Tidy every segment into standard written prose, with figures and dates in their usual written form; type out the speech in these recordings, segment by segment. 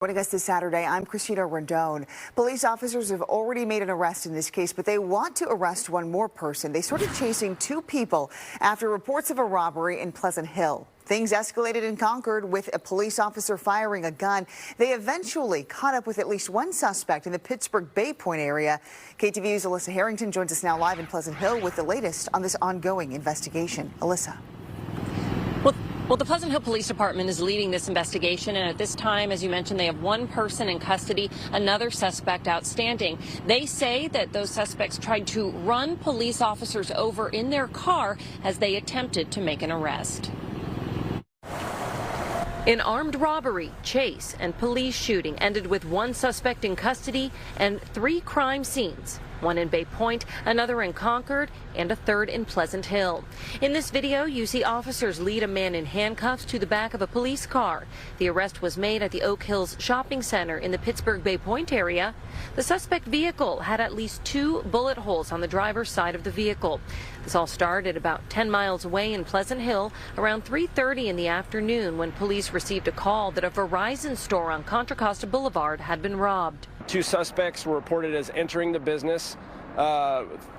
Joining us this Saturday, I'm Christina Rendon. Police officers have already made an arrest in this case, but they want to arrest one more person. They started chasing two people after reports of a robbery in Pleasant Hill. Things escalated in Concord with a police officer firing a gun. They eventually caught up with at least one suspect in the Pittsburgh Bay Point area. KTVU's Alyssa Harrington joins us now live in Pleasant Hill with the latest on this ongoing investigation. Alyssa. Well, the Pleasant Hill Police Department is leading this investigation, and at this time, as you mentioned, they have one person in custody, another suspect outstanding. They say that those suspects tried to run police officers over in their car as they attempted to make an arrest. An armed robbery, chase, and police shooting ended with one suspect in custody and 3 crime scenes. One in Bay Point, another in Concord, and a third in Pleasant Hill. In this video, you see officers lead a man in handcuffs to the back of a police car. The arrest was made at the Oak Hills Shopping Center in the Pittsburgh Bay Point area. The suspect vehicle had at least 2 bullet holes on the driver's side of the vehicle. This all started about 10 miles away in Pleasant Hill around 3:30 in the afternoon when police received a call that a Verizon store on Contra Costa Boulevard had been robbed. 2 suspects were reported as entering the business,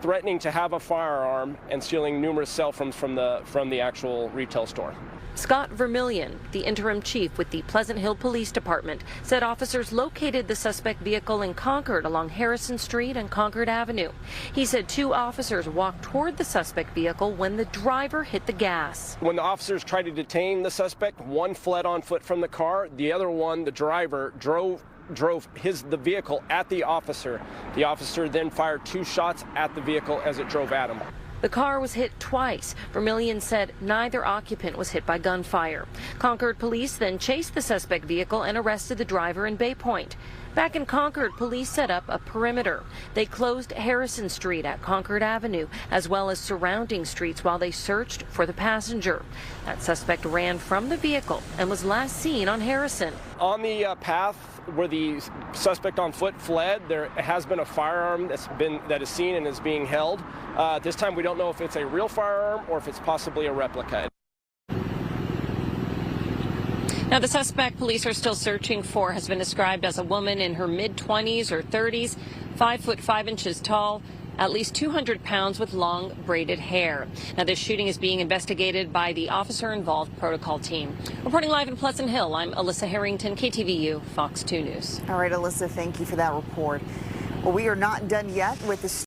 threatening to have a firearm and stealing numerous cell phones from the actual retail store. Scott Vermillion, the interim chief with the Pleasant Hill Police Department, said officers located the suspect vehicle in Concord along Harrison Street and Concord Avenue. He said 2 officers walked toward the suspect vehicle when the driver hit the gas. When the officers tried to detain the suspect, one fled on foot from the car. The other one, the driver, drove the vehicle at the officer. The officer then fired 2 shots at the vehicle as it drove at him. The car was hit twice. Vermillion said neither occupant was hit by gunfire. Concord police then chased the suspect vehicle and arrested the driver in Bay Point. Back in Concord, police set up a perimeter. They closed Harrison Street at Concord Avenue, as well as surrounding streets while they searched for the passenger. That suspect ran from the vehicle and was last seen on Harrison. On the path where the suspect on foot fled, there has been a firearm that is seen and is being held. This time we don't know if it's a real firearm or if it's possibly a replica. Now, the suspect police are still searching for has been described as a woman in her mid-20s or 30s, 5 foot 5 inches tall, at least 200 pounds with long braided hair. Now, this shooting is being investigated by the officer-involved protocol team. Reporting live in Pleasant Hill, I'm Alyssa Harrington, KTVU, Fox 2 News. All right, Alyssa, thank you for that report. Well, we are not done yet with the